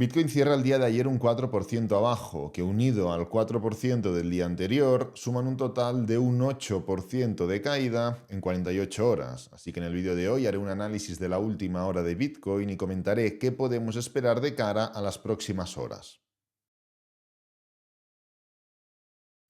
Bitcoin cierra el día de ayer un 4% abajo, que unido al 4% del día anterior, suman un total de un 8% de caída en 48 horas. Así que en el vídeo de hoy haré un análisis de la última hora de Bitcoin y comentaré qué podemos esperar de cara a las próximas horas.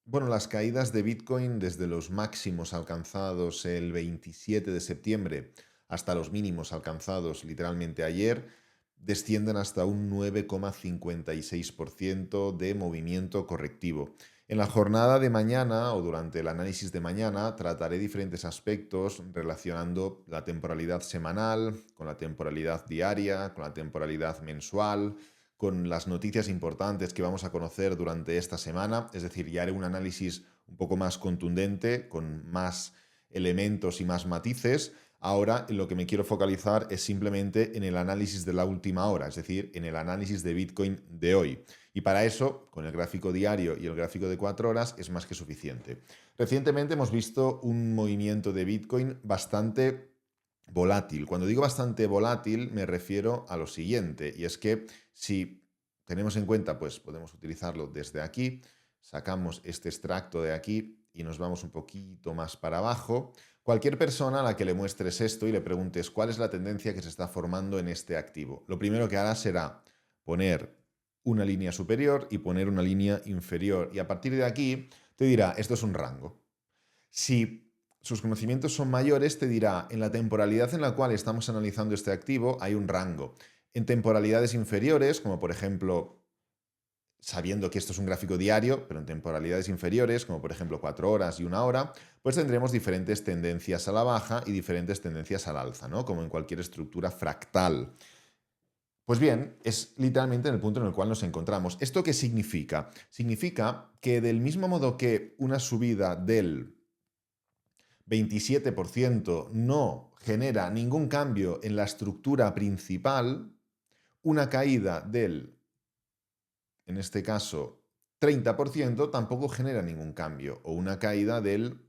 Bueno, las caídas de Bitcoin desde los máximos alcanzados el 27 de septiembre hasta los mínimos alcanzados literalmente ayer descienden hasta un 9,56% de movimiento correctivo. En la jornada de mañana o durante el análisis de mañana trataré diferentes aspectos relacionando la temporalidad semanal con la temporalidad diaria, con la temporalidad mensual, con las noticias importantes que vamos a conocer durante esta semana. Es decir, ya haré un análisis un poco más contundente, con más elementos y más matices. Ahora en lo que me quiero focalizar es simplemente en el análisis de la última hora, es decir, en el análisis de Bitcoin de hoy. Y para eso, con el gráfico diario y el gráfico de 4 horas, es más que suficiente. Recientemente hemos visto un movimiento de Bitcoin bastante volátil. Cuando digo bastante volátil me refiero a lo siguiente, y es que si tenemos en cuenta, pues podemos utilizarlo desde aquí, sacamos este extracto de aquí y nos vamos un poquito más para abajo. Cualquier persona a la que le muestres esto y le preguntes cuál es la tendencia que se está formando en este activo, lo primero que hará será poner una línea superior y poner una línea inferior, y a partir de aquí te dirá, esto es un rango. Si sus conocimientos son mayores, te dirá, en la temporalidad en la cual estamos analizando este activo hay un rango. En temporalidades inferiores, como por ejemplo, sabiendo que esto es un gráfico diario, pero en temporalidades inferiores, como por ejemplo 4 horas y 1 hora, pues tendremos diferentes tendencias a la baja y diferentes tendencias al alza, ¿no? Como en cualquier estructura fractal. Pues bien, es literalmente en el punto en el cual nos encontramos. ¿Esto qué significa? Significa que del mismo modo que una subida del 27% no genera ningún cambio en la estructura principal, una caída del, en este caso, 30% tampoco genera ningún cambio, o una caída del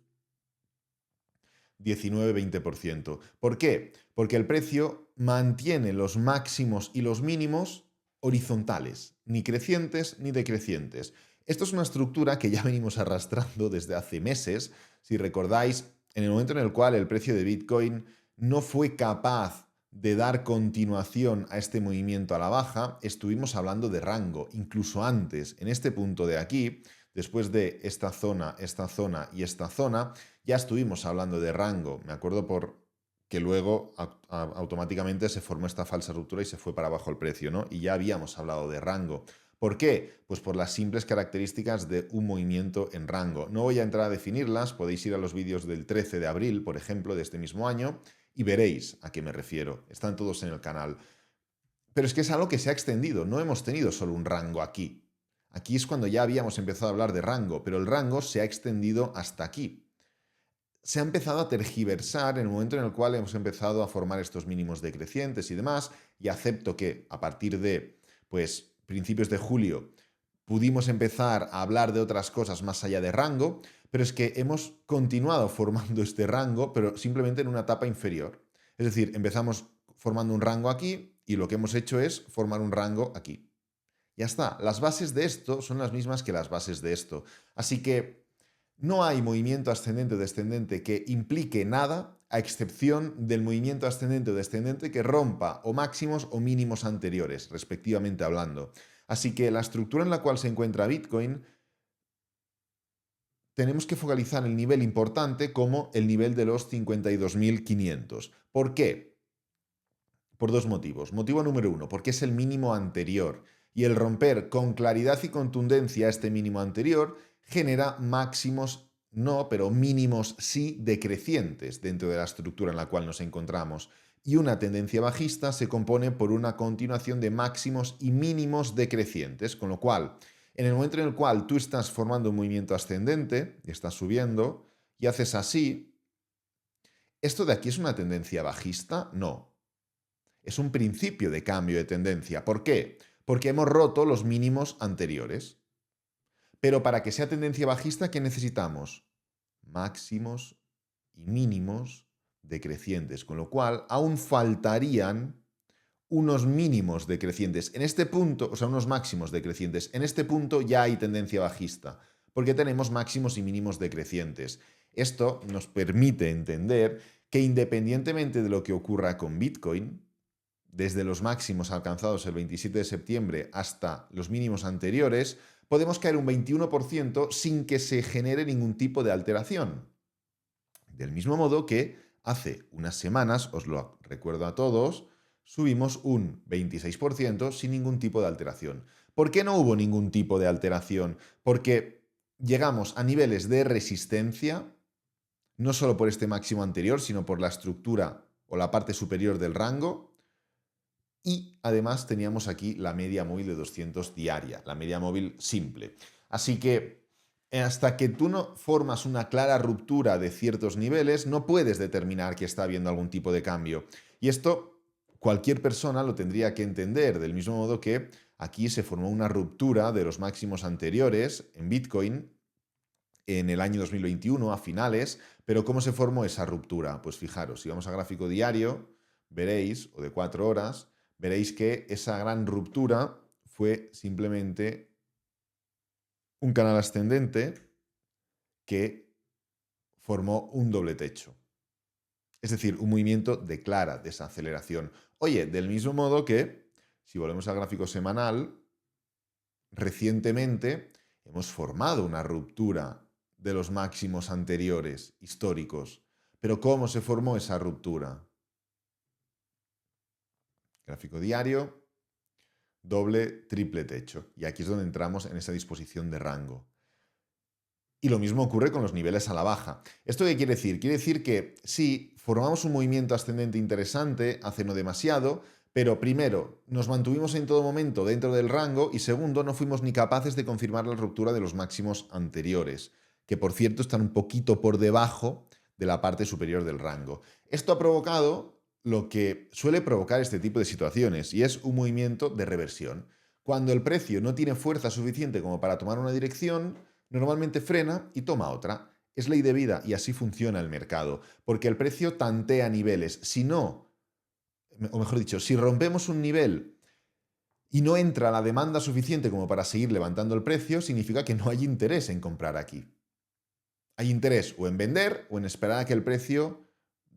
19-20%. ¿Por qué? Porque el precio mantiene los máximos y los mínimos horizontales, ni crecientes ni decrecientes. Esto es una estructura que ya venimos arrastrando desde hace meses. Si recordáis, en el momento en el cual el precio de Bitcoin no fue capaz de dar continuación a este movimiento a la baja, estuvimos hablando de rango. Incluso antes, en este punto de aquí, después de esta zona y esta zona, ya estuvimos hablando de rango. Me acuerdo por que luego automáticamente se formó esta falsa ruptura y se fue para abajo el precio, ¿no? Y ya habíamos hablado de rango. ¿Por qué? Pues por las simples características de un movimiento en rango. No voy a entrar a definirlas, podéis ir a los vídeos del 13 de abril, por ejemplo, de este mismo año, y veréis a qué me refiero. Están todos en el canal. Pero es que es algo que se ha extendido, no hemos tenido solo un rango aquí. Aquí es cuando ya habíamos empezado a hablar de rango, pero el rango se ha extendido hasta aquí. Se ha empezado a tergiversar en el momento en el cual hemos empezado a formar estos mínimos decrecientes y demás, y acepto que a partir de, pues, principios de julio pudimos empezar a hablar de otras cosas más allá de rango, pero es que hemos continuado formando este rango, pero simplemente en una etapa inferior. Es decir, empezamos formando un rango aquí y lo que hemos hecho es formar un rango aquí. Ya está, las bases de esto son las mismas que las bases de esto. Así que no hay movimiento ascendente o descendente que implique nada, a excepción del movimiento ascendente o descendente que rompa o máximos o mínimos anteriores, respectivamente hablando. Así que la estructura en la cual se encuentra Bitcoin, tenemos que focalizar el nivel importante como el nivel de los 52.500. ¿Por qué? Por dos motivos. Motivo número uno, porque es el mínimo anterior. Y el romper con claridad y contundencia este mínimo anterior genera máximos no, pero mínimos sí decrecientes dentro de la estructura en la cual nos encontramos. Y una tendencia bajista se compone por una continuación de máximos y mínimos decrecientes, con lo cual, en el momento en el cual tú estás formando un movimiento ascendente y estás subiendo y haces así, ¿esto de aquí es una tendencia bajista? No. Es un principio de cambio de tendencia. ¿Por qué? Porque hemos roto los mínimos anteriores. Pero para que sea tendencia bajista, ¿qué necesitamos? Máximos y mínimos decrecientes, con lo cual aún faltarían unos mínimos decrecientes. En este punto, o sea, unos máximos decrecientes. En este punto ya hay tendencia bajista, porque tenemos máximos y mínimos decrecientes. Esto nos permite entender que independientemente de lo que ocurra con Bitcoin, desde los máximos alcanzados el 27 de septiembre hasta los mínimos anteriores, podemos caer un 21% sin que se genere ningún tipo de alteración. Del mismo modo que hace unas semanas, os lo recuerdo a todos, subimos un 26% sin ningún tipo de alteración. ¿Por qué no hubo ningún tipo de alteración? Porque llegamos a niveles de resistencia, no solo por este máximo anterior, sino por la estructura o la parte superior del rango, y además teníamos aquí la media móvil de 200 diaria, la media móvil simple. Así que hasta que tú no formas una clara ruptura de ciertos niveles, no puedes determinar que está habiendo algún tipo de cambio. Y esto cualquier persona lo tendría que entender, del mismo modo que aquí se formó una ruptura de los máximos anteriores en Bitcoin en el año 2021, a finales. Pero ¿cómo se formó esa ruptura? Pues fijaros, si vamos a gráfico diario, veréis, o de 4 horas, veréis que esa gran ruptura fue simplemente un canal ascendente que formó un doble techo. Es decir, un movimiento de clara desaceleración. Oye, del mismo modo que, si volvemos al gráfico semanal, recientemente hemos formado una ruptura de los máximos anteriores históricos. Pero ¿cómo se formó esa ruptura? Gráfico diario, doble, triple techo. Y aquí es donde entramos en esa disposición de rango. Y lo mismo ocurre con los niveles a la baja. ¿Esto qué quiere decir? Quiere decir que sí, formamos un movimiento ascendente interesante hace no demasiado, pero primero, nos mantuvimos en todo momento dentro del rango y segundo, no fuimos ni capaces de confirmar la ruptura de los máximos anteriores, que por cierto están un poquito por debajo de la parte superior del rango. Esto ha provocado lo que suele provocar este tipo de situaciones y es un movimiento de reversión. Cuando el precio no tiene fuerza suficiente como para tomar una dirección, normalmente frena y toma otra. Es ley de vida y así funciona el mercado, porque el precio tantea niveles. Si no, o mejor dicho, si rompemos un nivel y no entra la demanda suficiente como para seguir levantando el precio, significa que no hay interés en comprar aquí. Hay interés o en vender o en esperar a que el precio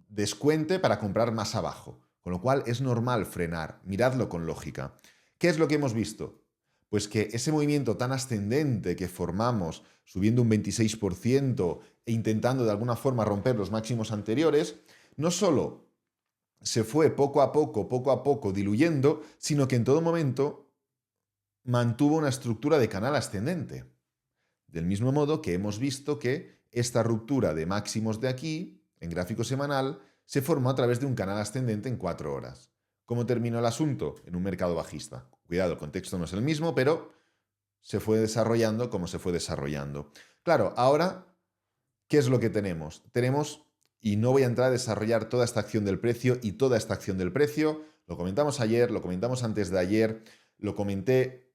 descuente para comprar más abajo. Con lo cual es normal frenar. Miradlo con lógica. ¿Qué es lo que hemos visto? Pues que ese movimiento tan ascendente que formamos subiendo un 26% e intentando de alguna forma romper los máximos anteriores, no solo se fue poco a poco diluyendo, sino que en todo momento mantuvo una estructura de canal ascendente. Del mismo modo que hemos visto que esta ruptura de máximos de aquí, en gráfico semanal, se formó a través de un canal ascendente en 4 horas. ¿Cómo terminó el asunto? En un mercado bajista. Cuidado, el contexto no es el mismo, pero se fue desarrollando como se fue desarrollando. Claro, ahora, ¿qué es lo que tenemos? Tenemos, y no voy a entrar a desarrollar toda esta acción del precio y toda esta acción del precio, lo comentamos ayer, lo comentamos antes de ayer, lo comenté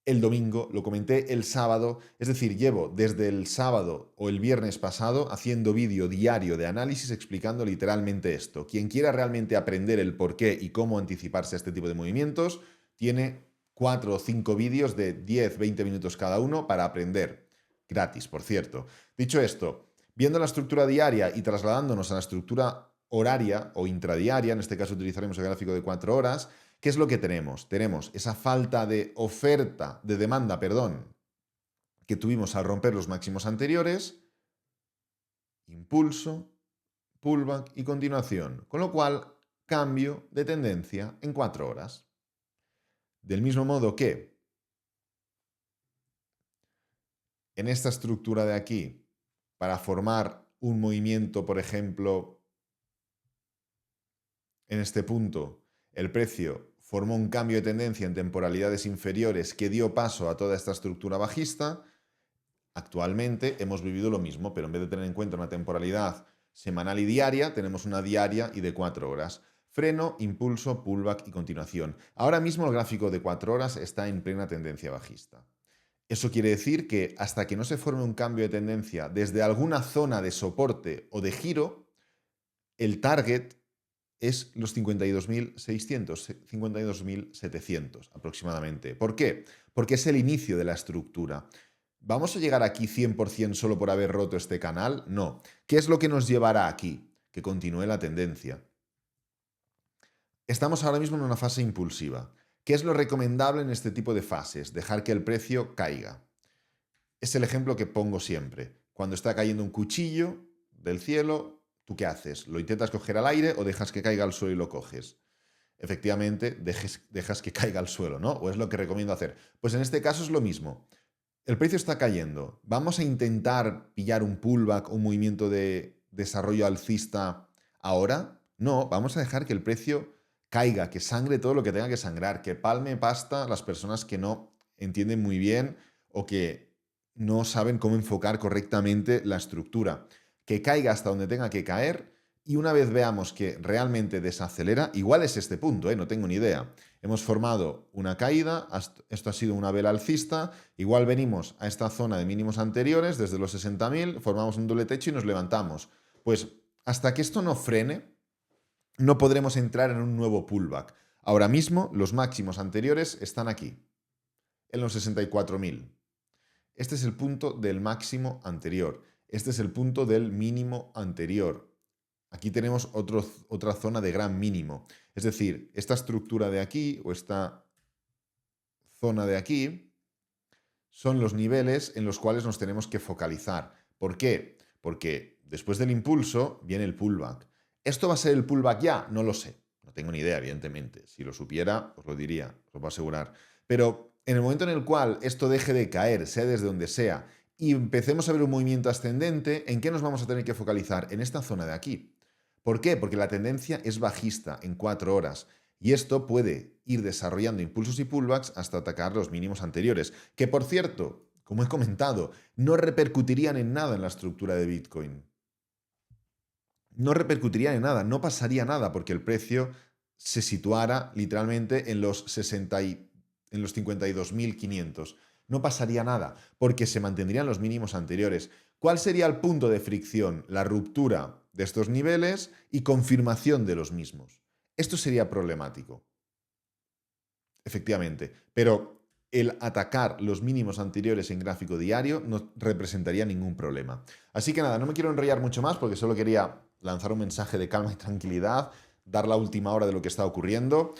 el domingo, lo comenté el sábado, es decir, llevo desde el sábado o el viernes pasado haciendo vídeo diario de análisis explicando literalmente esto. Quien quiera realmente aprender el por qué y cómo anticiparse a este tipo de movimientos, tiene 4 o 5 vídeos de 10-20 minutos cada uno para aprender. Gratis, por cierto. Dicho esto, viendo la estructura diaria y trasladándonos a la estructura horaria o intradiaria, en este caso utilizaremos el gráfico de 4 horas, ¿qué es lo que tenemos? Tenemos esa falta de demanda, que tuvimos al romper los máximos anteriores, impulso, pullback y continuación, con lo cual cambio de tendencia en 4 horas. Del mismo modo que en esta estructura de aquí, para formar un movimiento, por ejemplo, en este punto, el precio formó un cambio de tendencia en temporalidades inferiores que dio paso a toda esta estructura bajista. Actualmente hemos vivido lo mismo, pero en vez de tener en cuenta una temporalidad semanal y diaria, tenemos una diaria y de 4 horas. Freno, impulso, pullback y continuación. Ahora mismo el gráfico de 4 horas está en plena tendencia bajista. Eso quiere decir que hasta que no se forme un cambio de tendencia desde alguna zona de soporte o de giro, el target es los 52.600, 52.700 aproximadamente. ¿Por qué? Porque es el inicio de la estructura. ¿Vamos a llegar aquí 100% solo por haber roto este canal? No. ¿Qué es lo que nos llevará aquí? Que continúe la tendencia. Estamos ahora mismo en una fase impulsiva. ¿Qué es lo recomendable en este tipo de fases? Dejar que el precio caiga. Es el ejemplo que pongo siempre. Cuando está cayendo un cuchillo del cielo, ¿tú qué haces? ¿Lo intentas coger al aire o dejas que caiga al suelo y lo coges? Efectivamente, dejas que caiga al suelo, ¿no? O es lo que recomiendo hacer. Pues en este caso es lo mismo. El precio está cayendo. ¿Vamos a intentar pillar un pullback, un movimiento de desarrollo alcista ahora? No, vamos a dejar que el precio caiga, que sangre todo lo que tenga que sangrar, que palme pasta las personas que no entienden muy bien o que no saben cómo enfocar correctamente la estructura. Que caiga hasta donde tenga que caer y una vez veamos que realmente desacelera, igual es este punto, no tengo ni idea. Hemos formado una caída, esto ha sido una vela alcista, igual venimos a esta zona de mínimos anteriores, desde los 60.000, formamos un doble techo y nos levantamos. Pues hasta que esto no frene, no podremos entrar en un nuevo pullback. Ahora mismo los máximos anteriores están aquí, en los 64.000. Este es el punto del máximo anterior. Este es el punto del mínimo anterior. Aquí tenemos otra zona de gran mínimo. Es decir, esta estructura de aquí o esta zona de aquí son los niveles en los cuales nos tenemos que focalizar. ¿Por qué? Porque después del impulso viene el pullback. ¿Esto va a ser el pullback ya? No lo sé. No tengo ni idea, evidentemente. Si lo supiera, os lo diría, os lo puedo asegurar. Pero en el momento en el cual esto deje de caer, sea desde donde sea, y empecemos a ver un movimiento ascendente, ¿en qué nos vamos a tener que focalizar? En esta zona de aquí. ¿Por qué? Porque la tendencia es bajista en 4 horas y esto puede ir desarrollando impulsos y pullbacks hasta atacar los mínimos anteriores, que por cierto, como he comentado, no repercutirían en nada en la estructura de Bitcoin. No repercutirían en nada, no pasaría nada porque el precio se situara literalmente en los 52.500. No pasaría nada porque se mantendrían los mínimos anteriores. ¿Cuál sería el punto de fricción? La ruptura de estos niveles y confirmación de los mismos. Esto sería problemático, efectivamente, pero el atacar los mínimos anteriores en gráfico diario no representaría ningún problema. Así que nada, no me quiero enrollar mucho más porque solo quería lanzar un mensaje de calma y tranquilidad, dar la última hora de lo que está ocurriendo.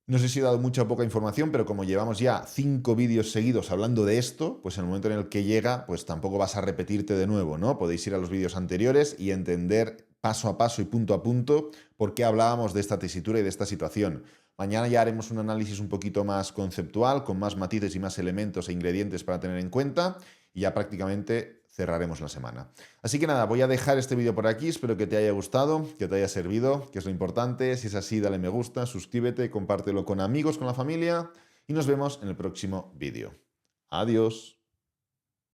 No sé si he dado mucha o poca información, pero como llevamos ya 5 vídeos seguidos hablando de esto, pues en el momento en el que llega, pues tampoco vas a repetirte de nuevo, ¿no? Podéis ir a los vídeos anteriores y entender paso a paso y punto a punto por qué hablábamos de esta tesitura y de esta situación. Mañana ya haremos un análisis un poquito más conceptual, con más matices y más elementos e ingredientes para tener en cuenta, y ya prácticamente cerraremos la semana. Así que nada, voy a dejar este vídeo por aquí, espero que te haya gustado, que te haya servido, que es lo importante. Si es así, dale me gusta, suscríbete, compártelo con amigos, con la familia y nos vemos en el próximo vídeo. Adiós.